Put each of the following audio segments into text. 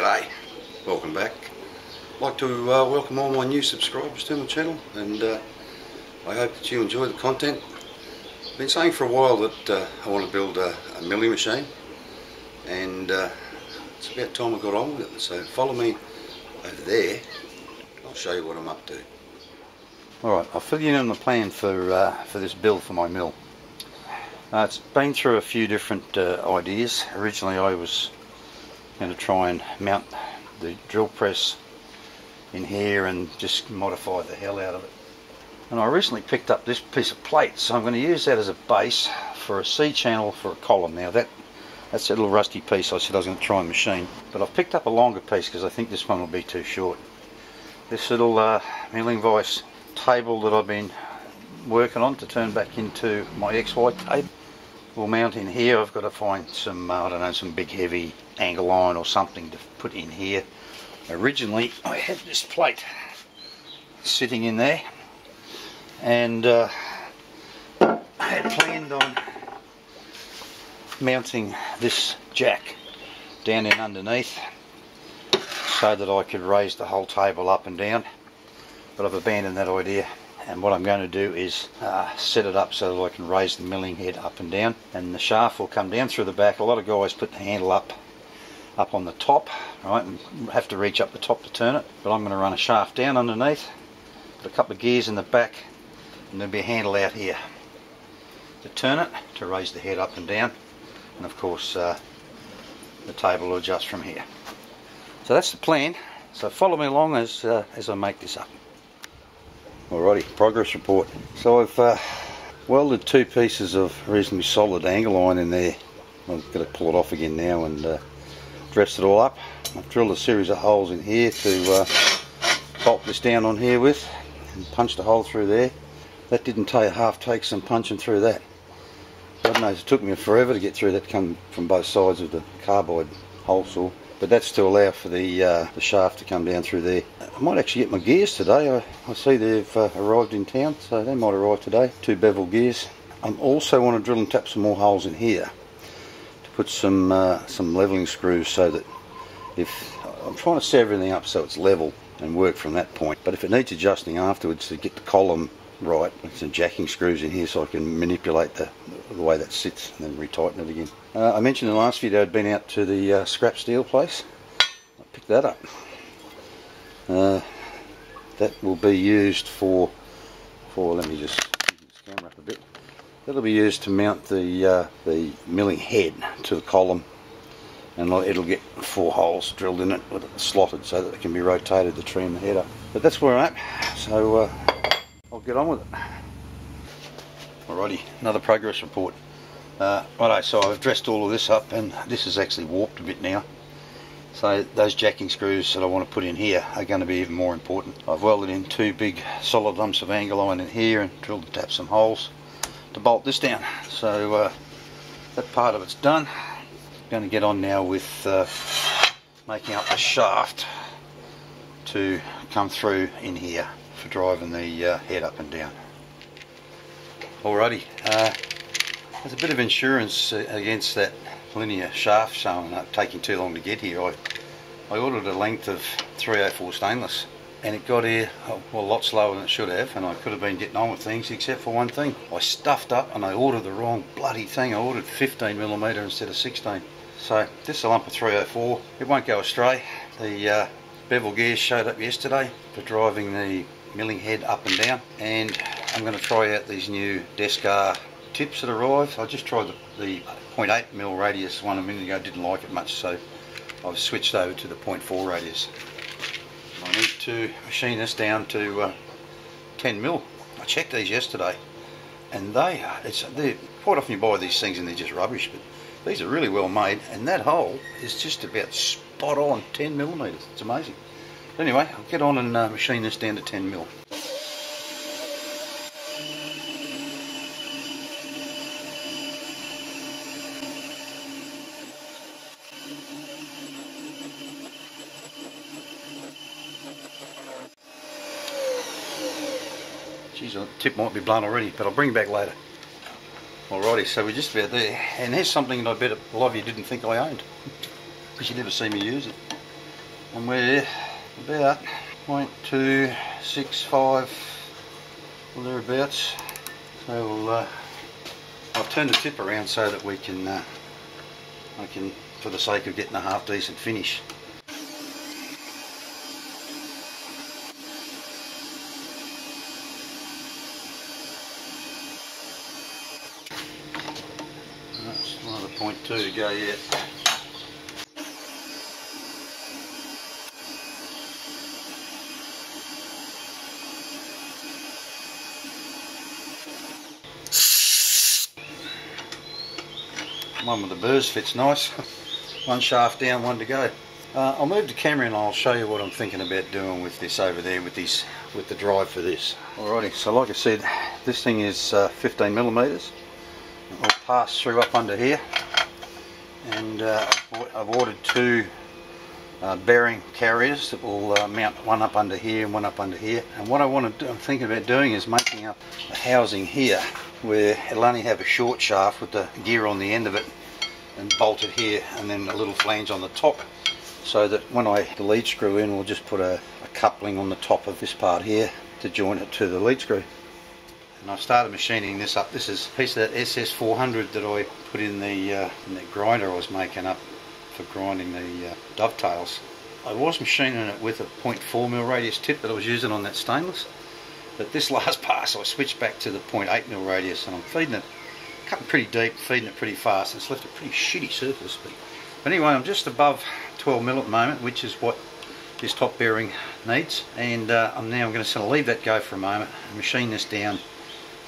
G'day, welcome back. I'd like to welcome all my new subscribers to my channel, and I hope that you enjoy the content. I've been saying for a while that I want to build a milling machine, and it's about time I got on with it, so follow me over there. I'll show you what I'm up to. Alright, I'll fill you in on the plan for this build for my mill. It's been through a few different ideas. Originally I was going to try and mount the drill press in here and just modify the hell out of it. And I recently picked up this piece of plate, so I'm going to use that as a base for a C-channel for a column. Now that's that little rusty piece I said I was going to try and machine, but I've picked up a longer piece because I think this one will be too short. This little milling vise table that I've been working on to turn back into my XY table will mount in here. I've got to find some, I don't know, some big heavy angle iron or something to put in here. Originally I had this plate sitting in there, and I had planned on mounting this jack down in underneath so that I could raise the whole table up and down, but I've abandoned that idea. And what I'm going to do is set it up so that I can raise the milling head up and down, and the shaft will come down through the back. A lot of guys put the handle up on the top, right, and have to reach up the top to turn it, but I'm going to run a shaft down underneath, put a couple of gears in the back, and there'll be a handle out here to turn it, to raise the head up and down, and of course the table will adjust from here. So that's the plan, so follow me along as I make this up. Alrighty, progress report. So I've welded two pieces of reasonably solid angle iron in there. I've got to pull it off again now and dress it all up. I've drilled a series of holes in here to bolt this down on here with, and punched a hole through there. That didn't take some punching through that. God knows, it took me forever to get through that, come from both sides of the carbide hole saw. But that's to allow for the shaft to come down through there. I might actually get my gears today. I see they've arrived in town, so they might arrive today. 2 bevel gears. I also want to drill and tap some more holes in here to put some leveling screws, so that if I'm trying to set everything up so it's level and work from that point. But if it needs adjusting afterwards to get the column right, some jacking screws in here so I can manipulate the way that sits and then retighten it again. I mentioned in the last video I'd been out to the scrap steel place. I picked that up. That will be used for let me just move this camera up a bit. That'll be used to mount the milling head to the column, and it'll get 4 holes drilled in it with it slotted so that it can be rotated to trim the head up. But that's where I'm at, so I'll get on with it. Alrighty, another progress report. Righto, so I've dressed all of this up, and this is actually warped a bit now. So those jacking screws that I want to put in here are going to be even more important. I've welded in 2 big solid lumps of angle iron in here and drilled and tapped some holes to bolt this down. So that part of it's done. I'm going to get on now with making up the shaft to come through in here for driving the head up and down. Alrighty, there's a bit of insurance against that linear shaft showing up taking too long to get here. I ordered a length of 304 stainless, and it got here a lot slower than it should have, and I could have been getting on with things except for one thing. I stuffed up and I ordered the wrong bloody thing. I ordered 15mm instead of 16. So this is a lump of 304. It won't go astray. The bevel gears showed up yesterday for driving the milling head up and down, and I'm going to try out these new Descar tips that arrived. I just tried the 0.8mm radius one a minute ago, didn't like it much, so I've switched over to the 0.4 radius. I need to machine this down to 10mm. I checked these yesterday, and they're quite often you buy these things and they're just rubbish, but these are really well made, and that hole is just about spot on 10mm. It's amazing. Anyway, I'll get on and machine this down to 10mm. Geez, the tip might be blown already, but I'll bring it back later. Alrighty, so we're just about there, and here's something that I bet a lot of you didn't think I owned, because you never see me use it. and we're about 0.265 or thereabouts. So I'll turn the tip around so that we can, I can, for the sake of getting a half decent finish. That's another 0.2 to go yet. One with the burrs fits nice. One shaft down, one to go. I'll move the camera and I'll show you what I'm thinking about doing with this over there with the drive for this. Alrighty, so like I said, this thing is 15 millimeters. I'll pass through up under here, and I've ordered two bearing carriers that will mount one up under here and one up under here. And what I'm thinking about doing is making up a housing here where it'll only have a short shaft with the gear on the end of it and bolted here, and then a little flange on the top, so that when I the lead screw in, we'll just put a coupling on the top of this part here to join it to the lead screw. And I've started machining this up. This is a piece of that SS400 that I put in the grinder I was making up for grinding the dovetails. I was machining it with a 0.4mm radius tip that I was using on that stainless, but this last pass I switched back to the 0.8mm radius, and I'm feeding it, cutting pretty deep, feeding it pretty fast, and it's left a pretty shitty surface. But anyway, I'm just above 12mm at the moment, which is what this top bearing needs, and I'm going to leave that go for a moment and machine this down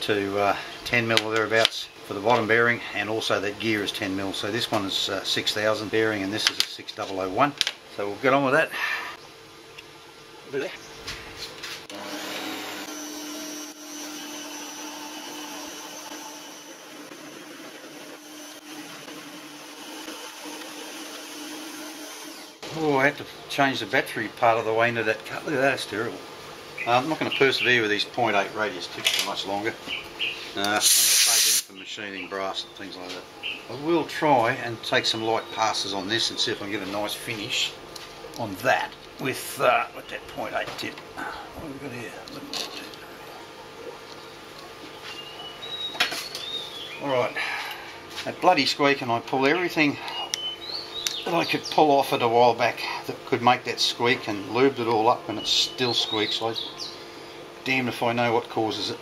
to 10mm or thereabouts for the bottom bearing, and also that gear is 10mm. So this one is 6000 bearing and this is a 6001. So we'll get on with that. Oh, I had to change the battery part of the way into that cut. Look at that, it's terrible. I'm not going to persevere with these 0.8 radius tips for much longer. I'm going to save them for machining brass and things like that. I will try and take some light passes on this and see if I can get a nice finish on that with that 0.8 tip. What have we got here? Alright, that bloody squeak, and I pull everything that I could pull off it a while back that could make that squeak, and lubed it all up and it still squeaks. So I'm damned if I know what causes it.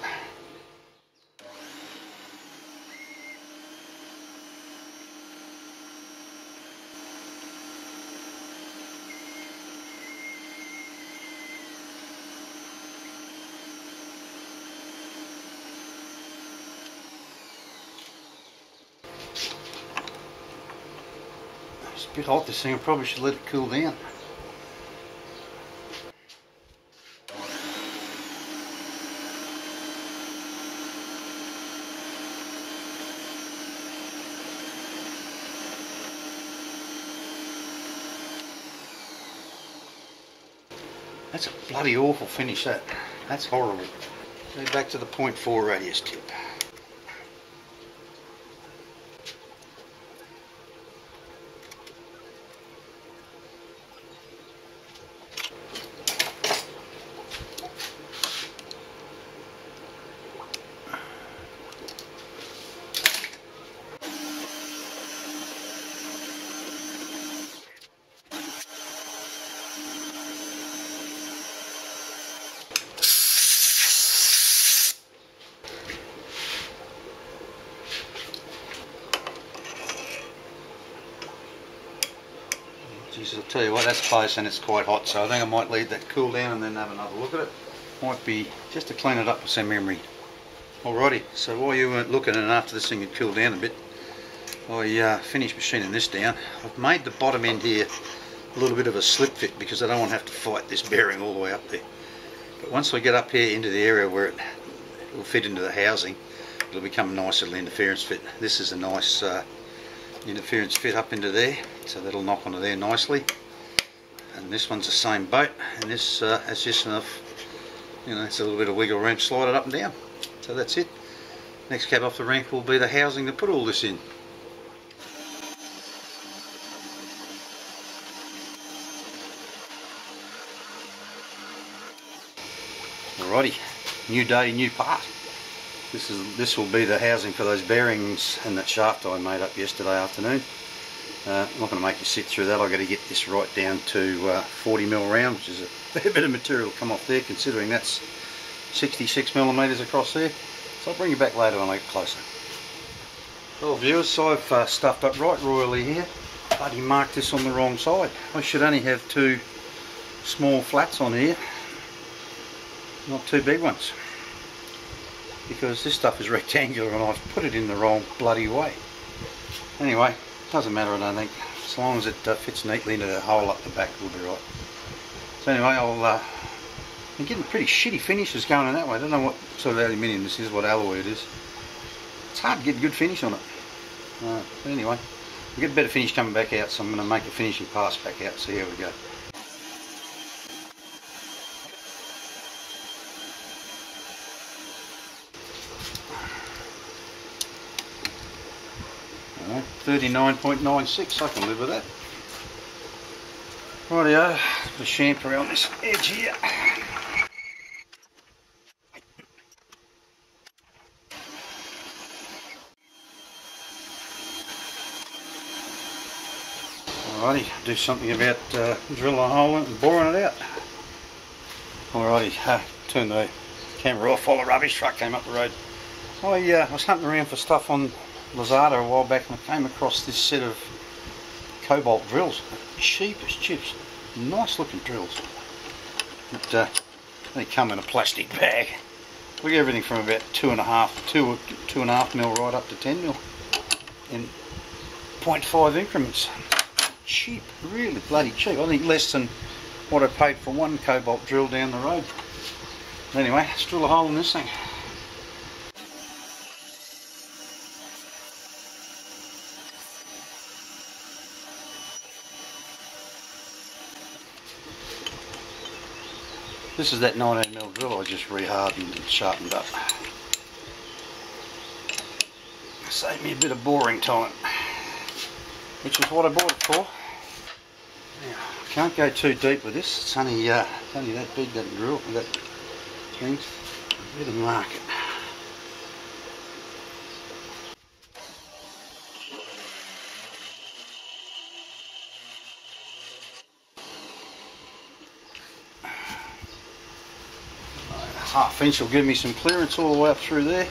It's a bit hot, this thing. I probably should let it cool down. That's a bloody awful finish, that. That's horrible. Go back to the 0.4 radius tip. Jesus, I'll tell you what, that's close and it's quite hot, so I think I might leave that cool down and then have another look at it. Might be just to clean it up with some memory. Alrighty, so while you weren't looking and after this thing had cooled down a bit, I finished machining this down. I've made the bottom end here a little bit of a slip fit because I don't want to have to fight this bearing all the way up there. But once I get up here into the area where it will fit into the housing, it'll become a nice little interference fit. This is a nice interference fit up into there, so that'll knock onto there nicely. And this one's the same boat, and this has just enough, you know, it's a little bit of wiggle room, slide it up and down. So that's it. Next cab off the rank will be the housing to put all this in. Alrighty, new day, new part. This will be the housing for those bearings and that shaft I made up yesterday afternoon. I'm not going to make you sit through that. I've got to get this right down to 40mm round, which is a fair bit of material to come off there, considering that's 66mm across there. So I'll bring you back later when I get closer. Well viewers, I've stuffed up right royally here. Bloody marked this on the wrong side. I should only have two small flats on here, not two big ones, because this stuff is rectangular and I've put it in the wrong bloody way. Anyway, doesn't matter, I don't think. As long as it fits neatly into the hole up the back, we'll be right. So anyway, I'm getting pretty shitty finishes going in that way. I don't know what sort of aluminium this is, what alloy it is. It's hard to get a good finish on it. But anyway, we'll get a better finish coming back out, so I'm going to make a finishing pass back out, see how we go. Alright, 39.96, I can live with that. Rightio, put a chamfer around this edge here. Alrighty, do something about drilling a hole in and boring it out. Alrighty, turn the camera off while the rubbish truck came up the road. I was hunting around for stuff on Lazada a while back and I came across this set of cobalt drills. Cheap as chips. Nice looking drills. But, they come in a plastic bag. We get everything from about 2.5 mil right up to 10 mil in 0.5 increments. Cheap, really bloody cheap. I think less than what I paid for one cobalt drill down the road. Anyway, let's drill a hole in this thing. This is that 19mm drill I just rehardened and sharpened up. Saved me a bit of boring time, which is what I bought it for. Now, I can't go too deep with this. It's only that big, that drill, that thing. A bit of market. Half inch will give me some clearance all the way up through there.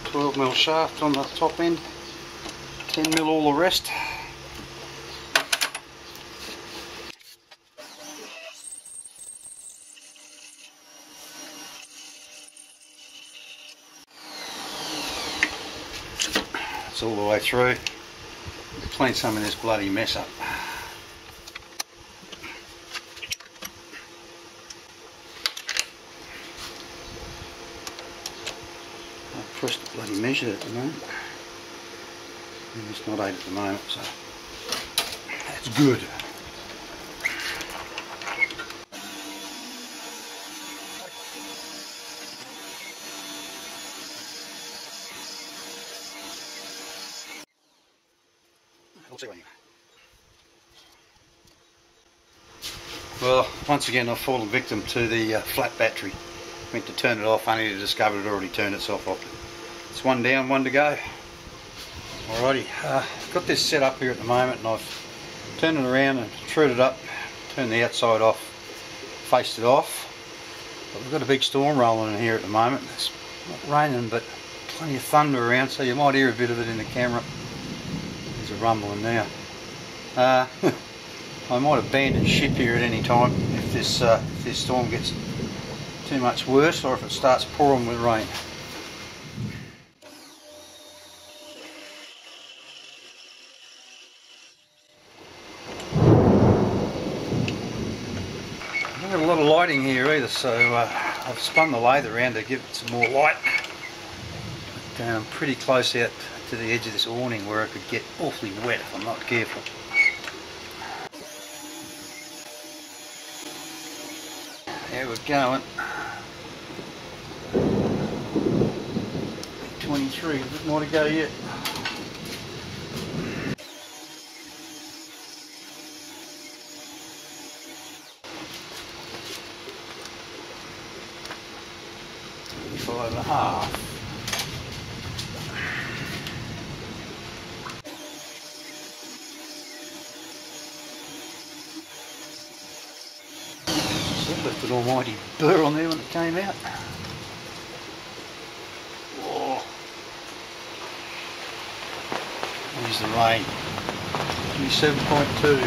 12mm shaft on the top end, 10mm all the rest. It's all the way through. Clean some of this bloody mess up. Press the bloody measure at the moment. And it's not 8 at the moment, so that's good. Well, once again I've fallen victim to the flat battery. Went to turn it off only to discover it already turned itself off. It's one down, one to go. Alrighty, got this set up here at the moment and I've turned it around and trued it up, turned the outside off, faced it off. But we've got a big storm rolling in here at the moment. It's not raining but plenty of thunder around, so you might hear a bit of it in the camera. There's a rumbling now. I might abandon ship here at any time if this storm gets too much worse or if it starts pouring with rain. I've got a lot of lighting here either, so I've spun the lathe around to give it some more light. But, I'm pretty close out to the edge of this awning where it could get awfully wet if I'm not careful. There we're going. 23, a bit more to go yet. Left an almighty burr on there when it came out. Oh. There's the rain. 27.2.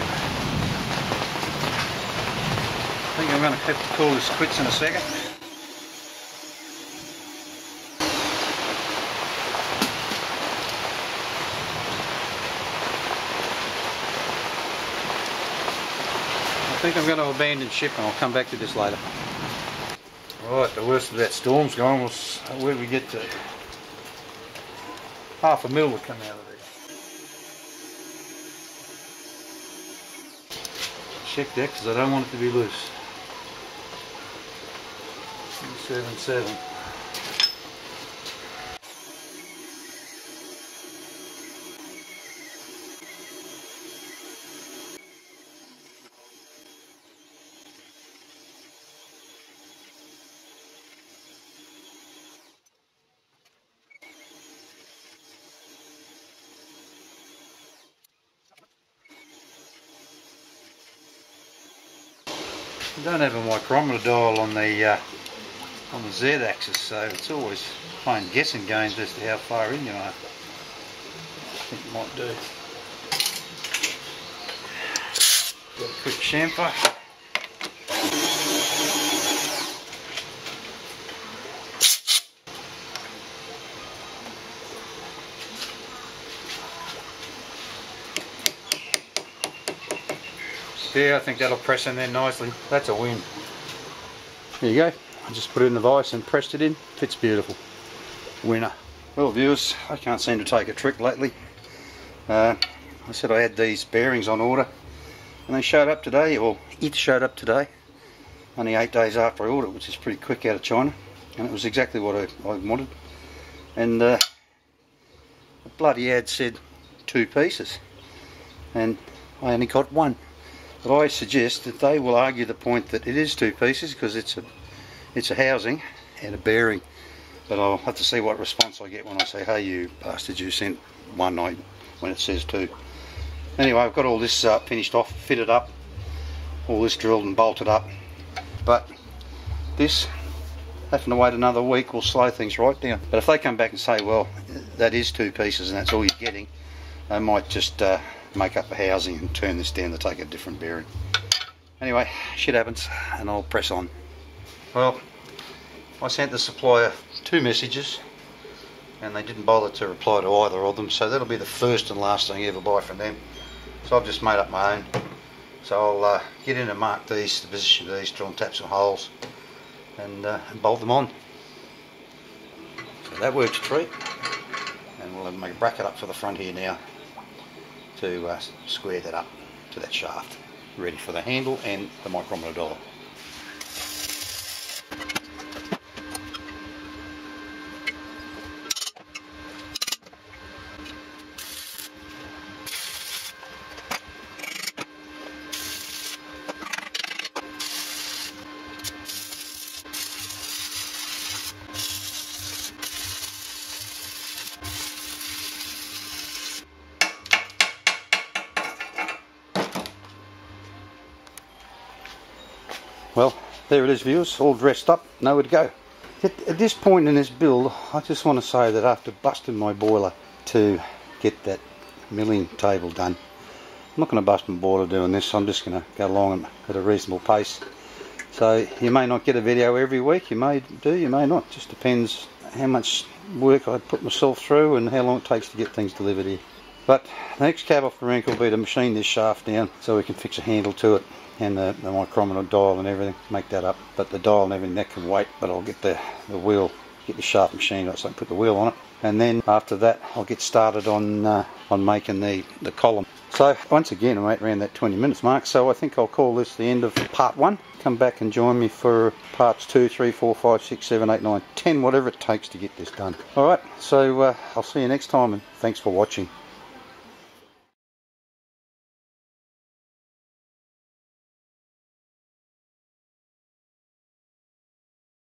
I think I'm going to have to call this quits in a second. I think I'm going to abandon ship and I'll come back to this later. Right, the worst of that storm's gone. Was where we get to. Half a mil would come out of there. Check that because I don't want it to be loose. 7.7. I don't have a micrometer dial on the Z-axis, so it's always playing guessing games as to how far in you are. I think it might do. Got a quick chamfer. Yeah, I think that'll press in there nicely. That's a win. There you go. I just put it in the vise and pressed it in. Fits beautiful. Winner. Well viewers, I can't seem to take a trick lately. I said I had these bearings on order and they showed up today, or it showed up today. Only 8 days after I ordered, which is pretty quick out of China. And it was exactly what I wanted. And the bloody ad said 2 pieces. And I only got 1. But I suggest that they will argue the point that it is 2 pieces because it's a housing and a bearing. But I'll have to see what response I get when I say, hey you bastards, you sent 1 night when it says 2. Anyway, I've got all this finished off, fitted up, all this drilled and bolted up. But this, having to wait another week will slow things right down. But if they come back and say, well, that is 2 pieces and that's all you're getting, they might just make up the housing and turn this down to take a different bearing. Anyway, shit happens and I'll press on. Well, I sent the supplier 2 messages and they didn't bother to reply to either of them, so that'll be the first and last thing I ever buy from them. So I've just made up my own. So I'll get in and mark these, the position of these, drill and tap some holes and bolt them on. So that works a treat. And we'll make a bracket up for the front here now to square that up to that shaft, ready for the handle and the micrometer dial. Well, there it is viewers, all dressed up, nowhere to go. At this point in this build, I just want to say that after busting my boiler to get that milling table done, I'm not going to bust my boiler doing this, I'm just going to go along at a reasonable pace. So you may not get a video every week, you may do, you may not, just depends how much work I put myself through and how long it takes to get things delivered here. But the next cab off the rank will be to machine this shaft down so we can fix a handle to it and the micrometer dial and everything, make that up. But the dial and everything, that can wait, but I'll get the wheel, get the shaft machined up so I can put the wheel on it. And then after that I'll get started on making the column. So once again I'm right around that 20 minutes mark, so I think I'll call this the end of part 1. Come back and join me for parts 2, 3, 4, 5, 6, 7, 8, 9, 10, whatever it takes to get this done. Alright, so I'll see you next time and thanks for watching.